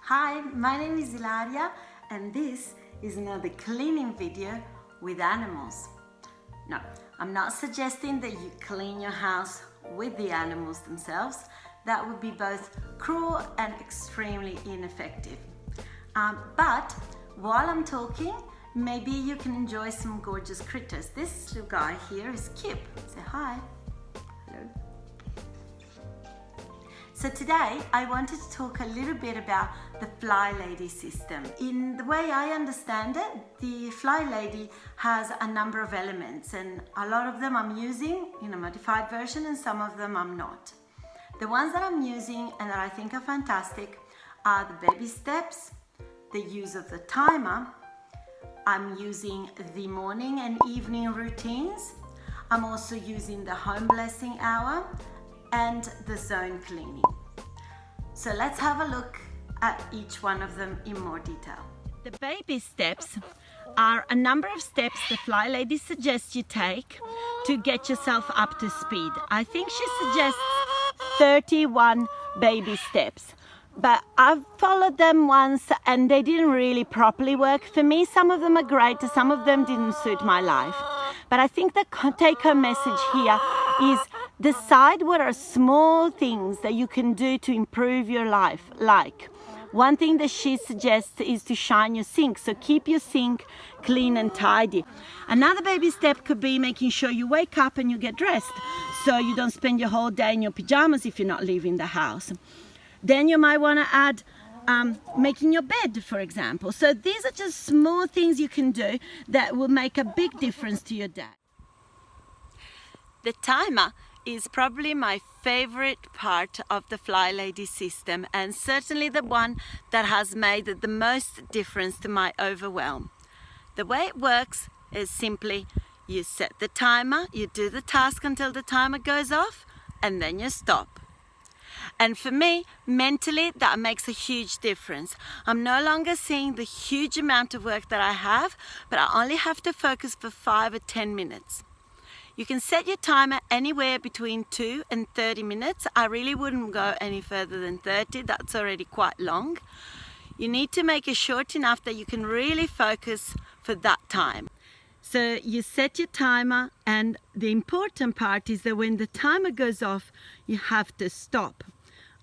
Hi, my name is Ilaria and this is another cleaning video with animals. No, I'm not suggesting that you clean your house with the animals themselves. That would be both cruel and extremely ineffective. But while I'm talking, maybe you can enjoy some gorgeous critters. This little guy here is Kip. Say hi. Hello. So today I wanted to talk a little bit about the FlyLady system. In the way I understand it, the FlyLady has a number of elements and a lot of them I'm using in a modified version and some of them I'm not. The ones that I'm using and that I think are fantastic are the baby steps, the use of the timer, I'm using the morning and evening routines, I'm also using the home blessing hour and the zone cleaning. So let's have a look at each one of them in more detail. The baby steps are a number of steps the FlyLady suggests you take to get yourself up to speed. I think she suggests 31 baby steps, but I've followed them once and they didn't really properly work for me. Some of them are great, some of them didn't suit my life. But I think the take-home message here is decide what are small things that you can do to improve your life. Like, one thing that she suggests is to shine your sink, so keep your sink clean and tidy. Another baby step could be making sure you wake up and you get dressed, so you don't spend your whole day in your pajamas if you're not leaving the house. Then you might want to add making your bed, for example. So these are just small things you can do that will make a big difference to your day. The timer is probably my favorite part of the FlyLady system and certainly the one that has made the most difference to my overwhelm. The way it works is simply you set the timer, you do the task until the timer goes off and then you stop. And for me, mentally, that makes a huge difference. I'm no longer seeing the huge amount of work that I have, but I only have to focus for 5 or 10 minutes. You can set your timer anywhere between 2 and 30 minutes. I really wouldn't go any further than 30. That's already quite long. You need to make it short enough that you can really focus for that time. So you set your timer, and the important part is that when the timer goes off, you have to stop.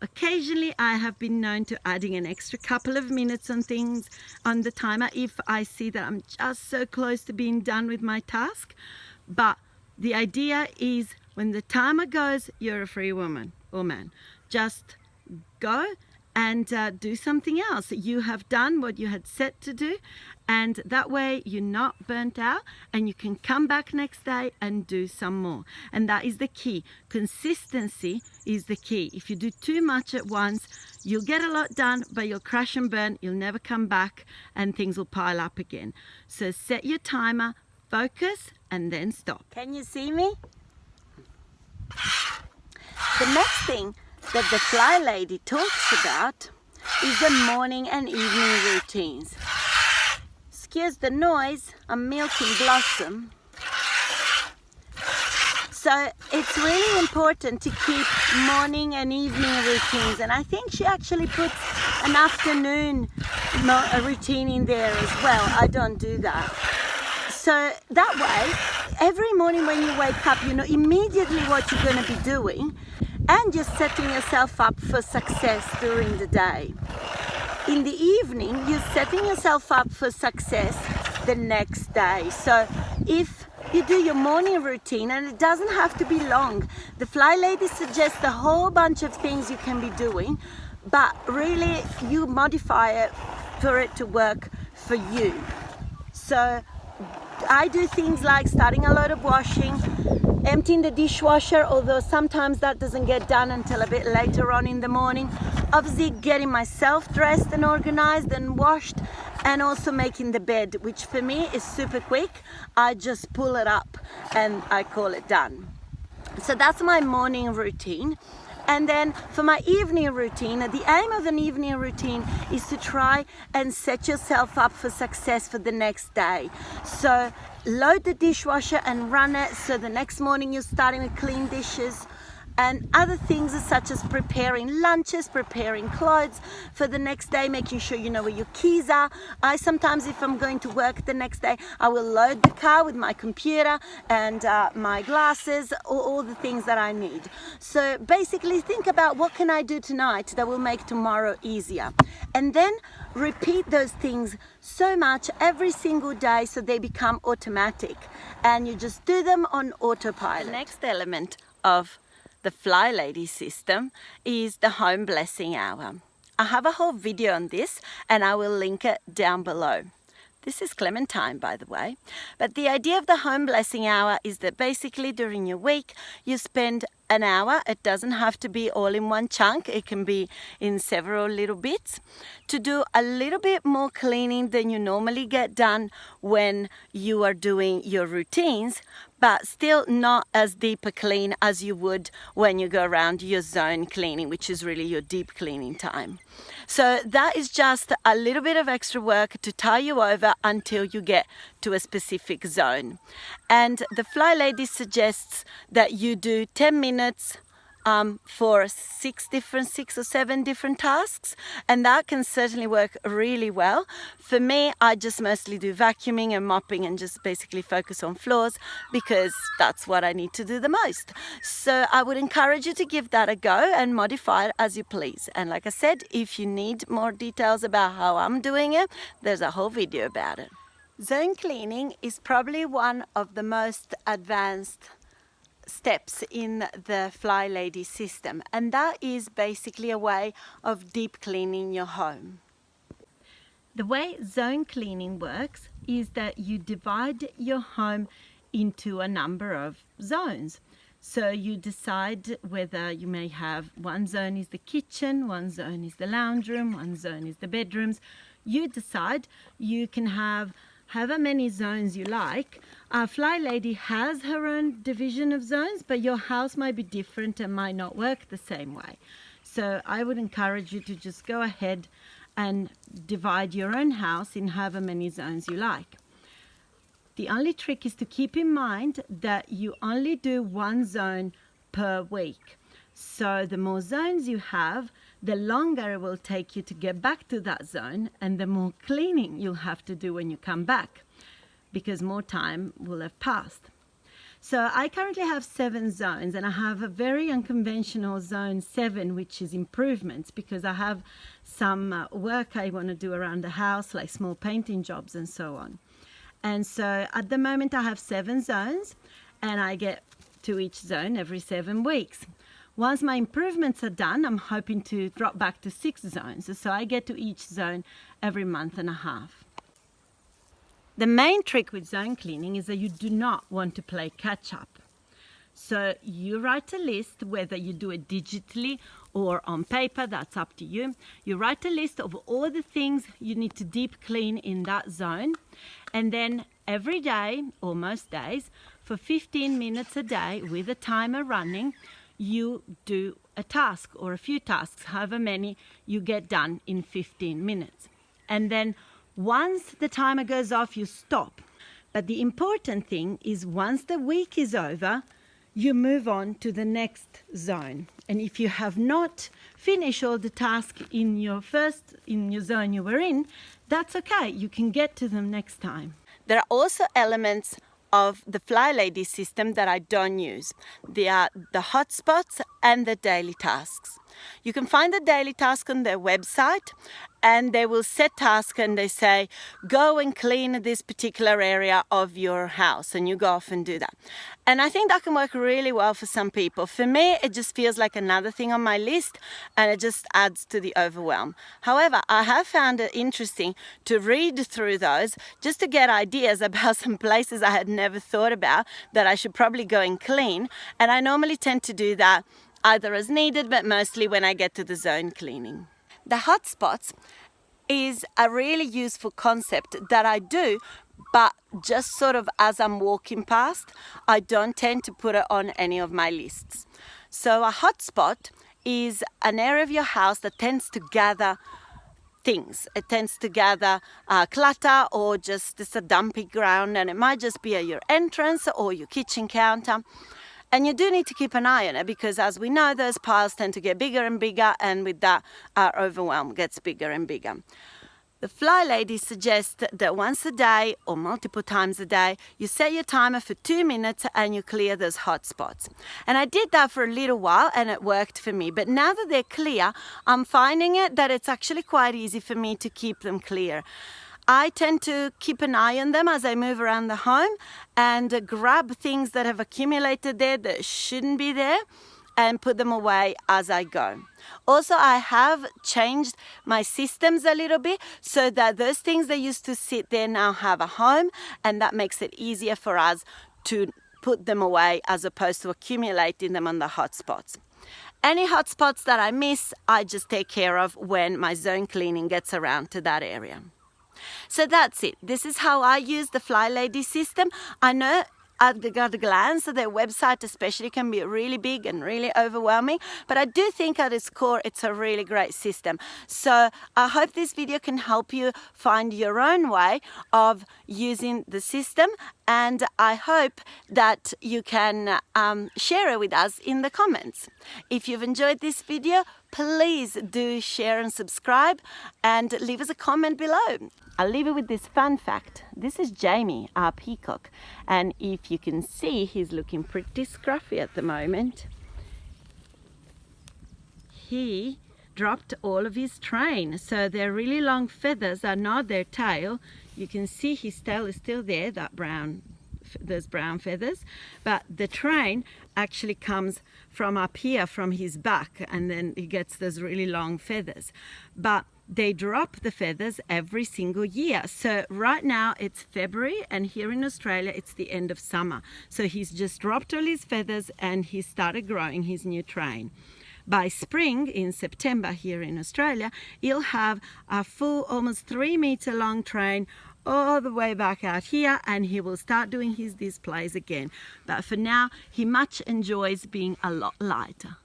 Occasionally I have been known to adding an extra couple of minutes on things on the timer if I see that I'm just so close to being done with my task. But the idea is when the timer goes, you're a free woman or man. Just go and do something else. You have done what you had set to do, and that way you're not burnt out and you can come back next day and do some more. And that is the key. Consistency is the key. If you do too much at once, you'll get a lot done, but you'll crash and burn. You'll never come back and things will pile up again. So set your timer, focus, and then stop. Can you see me? The next thing that the FlyLady talks about is the morning and evening routines. Excuse the noise, I'm milking Blossom. So it's really important to keep morning and evening routines, and I think she actually puts an afternoon routine in there as well. I don't do that. So that way, every morning when you wake up, you know immediately what you're going to be doing, and you're setting yourself up for success during the day. In the evening, you're setting yourself up for success the next day. So if you do your morning routine, and it doesn't have to be long, the FlyLady suggests a whole bunch of things you can be doing, but really you modify it for it to work for you. So I do things like starting a load of washing, emptying the dishwasher, although sometimes that doesn't get done until a bit later on in the morning. Obviously getting myself dressed and organized and washed, and also making the bed, which for me is super quick. I just pull it up and I call it done. So that's my morning routine. And then for my evening routine, the aim of an evening routine is to try and set yourself up for success for the next day. So load the dishwasher and run it, so the next morning you're starting with clean dishes, And other things such as preparing lunches, preparing clothes for the next day, making sure you know where your keys are. I sometimes, if I'm going to work the next day, I will load the car with my computer and my glasses, or all the things that I need. So basically think about, what can I do tonight that will make tomorrow easier? And then repeat those things so much every single day so they become automatic, and you just do them on autopilot. The next element of the FlyLady system is the home blessing hour. I have a whole video on this and I will link it down below. This is Clementine, by the way. But the idea of the home blessing hour is that basically during your week you spend an hour. It doesn't have to be all in one chunk. It can be in several little bits, to do a little bit more cleaning than you normally get done when you are doing your routines, but still not as deep a clean as you would when you go around your zone cleaning, which is really your deep cleaning time. So that is just a little bit of extra work to tie you over until you get to a specific zone. And the FlyLady suggests that you do 10 minutes for 6 or 7 different tasks, and that can certainly work really well. For me, I just mostly do vacuuming and mopping and just basically focus on floors because that's what I need to do the most. So I would encourage you to give that a go and modify it as you please. And like I said, if you need more details about how I'm doing it, there's a whole video about it. Zone cleaning is probably one of the most advanced steps in the FlyLady system, and that is basically a way of deep cleaning your home. The way zone cleaning works is that you divide your home into a number of zones. So you decide whether you may have one zone is the kitchen, one zone is the lounge room, one zone is the bedrooms. You decide. You can have however many zones you like. FlyLady has her own division of zones, but your house might be different and might not work the same way. So I would encourage you to just go ahead and divide your own house in however many zones you like. The only trick is to keep in mind that you only do one zone per week. So the more zones you have, the longer it will take you to get back to that zone, and the more cleaning you'll have to do when you come back, because more time will have passed. So I currently have 7 zones, and I have a very unconventional zone 7, which is improvements, because I have some work I want to do around the house, like small painting jobs and so on. And so at the moment I have 7 zones, and I get to each zone every 7 weeks. Once my improvements are done, I'm hoping to drop back to 6 zones. So I get to each zone every month and a half. The main trick with zone cleaning is that you do not want to play catch up. So you write a list, whether you do it digitally or on paper, that's up to you. You write a list of all the things you need to deep clean in that zone. And then every day, or most days, for 15 minutes a day with a timer running, you do a task or a few tasks, however many you get done in 15 minutes. And then once the timer goes off, you stop. But the important thing is, once the week is over, you move on to the next zone. And if you have not finished all the tasks in your zone you were in, that's okay. You can get to them next time. There are also elements of the FlyLady system that I don't use. They are the hotspots and the daily tasks. You can find the daily task on their website, and they will set tasks and they say, go and clean this particular area of your house, and you go off and do that. And I think that can work really well for some people. For me, it just feels like another thing on my list, and it just adds to the overwhelm. However, I have found it interesting to read through those just to get ideas about some places I had never thought about that I should probably go and clean. And I normally tend to do that either as needed, but mostly when I get to the zone cleaning. The hotspots is a really useful concept that I do, but just sort of as I'm walking past. I don't tend to put it on any of my lists. So a hotspot is an area of your house that tends to gather things. It tends to gather clutter, or just it's a dumpy ground, and it might just be at your entrance or your kitchen counter. And you do need to keep an eye on it because, as we know, those piles tend to get bigger and bigger, and with that, our overwhelm gets bigger and bigger. The FlyLady suggests that once a day or multiple times a day, you set your timer for 2 minutes and you clear those hot spots. And I did that for a little while and it worked for me. But now that they're clear, I'm finding it that it's actually quite easy for me to keep them clear. I tend to keep an eye on them as I move around the home and grab things that have accumulated there that shouldn't be there and put them away as I go. Also, I have changed my systems a little bit so that those things that used to sit there now have a home, and that makes it easier for us to put them away as opposed to accumulating them on the hot spots. Any hot spots that I miss, I just take care of when my zone cleaning gets around to that area. So that's it. This is how I use the FlyLady system. I know at a glance, their website especially can be really big and really overwhelming, but I do think at its core it's a really great system. So I hope this video can help you find your own way of using the system, and I hope that you can share it with us in the comments. If you've enjoyed this video, please do share and subscribe and leave us a comment below. I'll leave you with this fun fact. This is Jamie, our peacock, and if you can see, he's looking pretty scruffy at the moment. He dropped all of his train, so their really long feathers are not their tail. You can see his tail is still there, those brown feathers, but the train actually comes from up here, from his back, and then he gets those really long feathers. But they drop the feathers every single year. So right now it's February, and here in Australia it's the end of summer. So he's just dropped all his feathers and he started growing his new train. By spring, in September here in Australia, he'll have a full, almost 3 meter long train all the way back out here, and he will start doing his displays again. But for now, he much enjoys being a lot lighter.